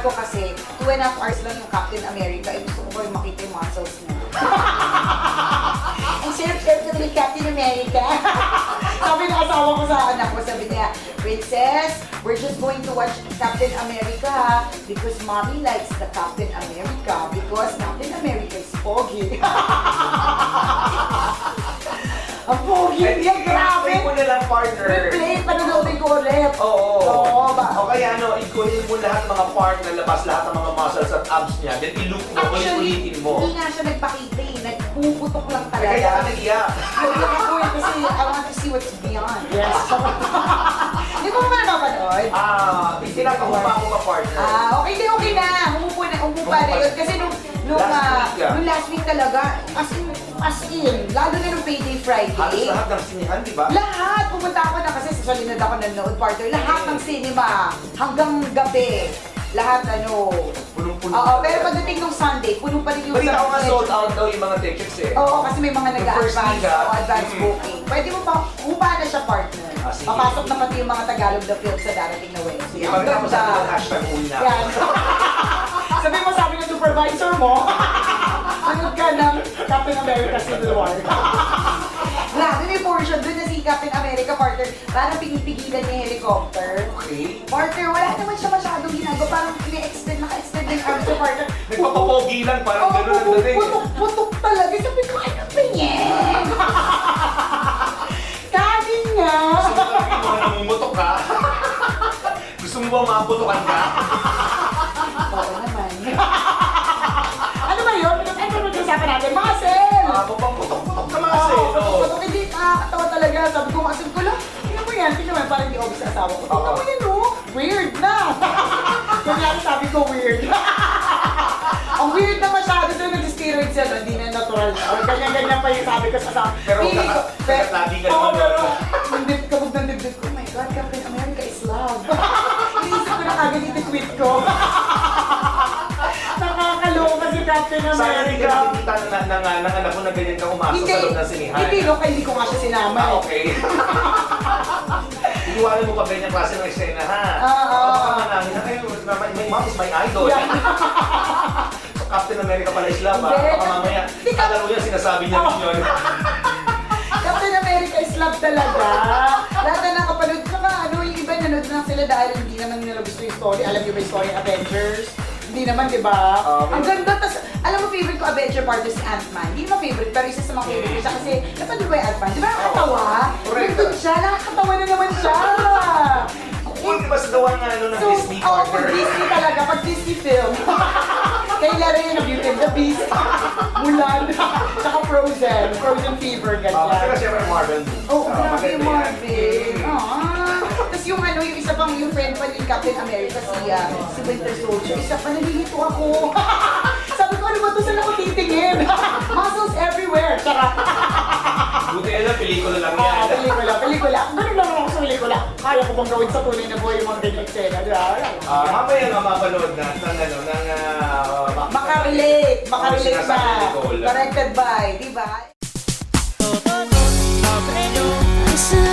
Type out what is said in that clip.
ko kasi 2.5 hours lang yung Captain America. Eh, gusto ko yung makita yung muscles niya. Ang sarap-sarap naman yung Captain America. Sabi ng asawa ko sa anak ko, sabi niya, Princess, we're just going to watch Captain America because mommy likes the Captain America because Captain America is pogi. Ang pogi niya, grabe! I-play mo na lang, partner. Replay, panonoodin ko ulit. Oo. Oo ba? O kaya ano, ikunin mo lahat ng mga part na labas, lahat ng mga muscles at abs niya, then i-loop mo, ulit-ulitin mo. Hindi nga siya nagpakita eh. Nagpuputok lang talaga. Kaya ka nag-iyak. Nag-iyak ako eh kasi I want to see what's beyond. Yes. Hindi ko ba napanood? Pinakahupa ko ka, partner. Okay, okay na. Umupo na yun. Kasi nung last week talaga, as in, lalo na nung Payday Friday. Halos lahat ng sinihan, di ba? Lahat! Pumunta ako na kasi sa Salinod ako nanood, partner. Lahat ng cinema, hanggang gabi. Lahat Punong-puno. Oo, pero pagdating ng Sunday, puno pa rin yung Balita ko nga sold out daw yung mga tickets eh. Oo, kasi may mga first nag-advance liga. o advance booking. Pwede mo pa, upa na siya, partner. Sige. Papasok na pati yung mga Tagalog na film sa darating na Wednesday. Sige, pagkatapos natin ang hashtag una. Yan. Sabi mo, sabi ng supervisor mo, sunod ka ng Captain America Civil War. Grabe, may portion doon na si Captain America, partner. Parang pinipigilan niya yung helicopter. Okay. Partner, wala naman siya masyadong ginagawa. Parang naka-extend ng arms sa partner. Nagpapapogi lang, parang gano'n ang dating. Putok talaga. Sabi ko, ano ba yan? Kanin nga. Gusto mo talaga yung mga namumutok ka? Gusto mo ba maputokan ka? Oo naman. Ano ba yun? Ano nag-usapan natin? Muscle! Papaputok-putok ka mga kasi. Putok, hindi nakakatawa talaga. Sabi ko, muscle ko lang. Tingnan mo yan. Tingnan mo yan. Parang hindi obvious sa asawa ko. Tingnan mo yan, oh. Weird na. Kanya sabi ko, weird. Ang weird na masyado doon nag-steroids yan. Hindi na natural. Ganyan-ganyan pa yung sabi ko sa asawa. Pero lagi ka naman. Kabog ng dibdib ko, oh my God, Captain America is love. Iniisip ko na kagad iti-tweet ko. Nakakaloka si Captain Sayang hindi ka America. nakikita ng anak ko na ganyan ka umasok sa loob ng sinihan. Hindi ko nga siya sinama. Okay. Iiwanan mo pa ganyan klase ng eksena, ha? Baka manangin na kayo, my mom is my idol. Yeah. So, Captain America pala is love, ha? Hindi. Baka mamaya, akala ko yan, sinasabi niya rin yun. Captain America is love talaga. Lahat na nakapanood. Saka yung iba nanood lang sila dahil hindi naman nila gusto yung story. Alam niyo ba yung story Avengers? Hindi naman, di ba? Ang ganda. Tas, alam mo, favorite ko Avenger partner si Ant-Man. Hindi mo favorite, pero isa sa mga favorite ko siya kasi napanood ba yung Ant-Man? Di ba nakakatawa? Correct. Nandun siya, nakakatawa na naman siya. Cool, di ba sa gawa nga ng Disney pag partner? Disney talaga, pag Disney film. Kay Larry na Beauty and the Beast, Mulan, tsaka Frozen Fever, ganyan. Kasi siyempre Marvel. Grabe yung Marvel. Tapos yung yung isa pang yung friend pa ni Captain America, si Winter Soldier, isa pa nalilito ako. Sabi ko, ano ba ito? Saan ako titingin? Muscles everywhere. Tsaka, Buti alam, pelikula lang yan. pelikula. Ganun lang ako sa pelikula. Kaya ko bang gawin sa tunay na buhay yung mga ganyan eksena, di ba? Mamaya nga mapanood na Makarelate sinasabi ni ba? Nicole. Corrected by, di ba? Listen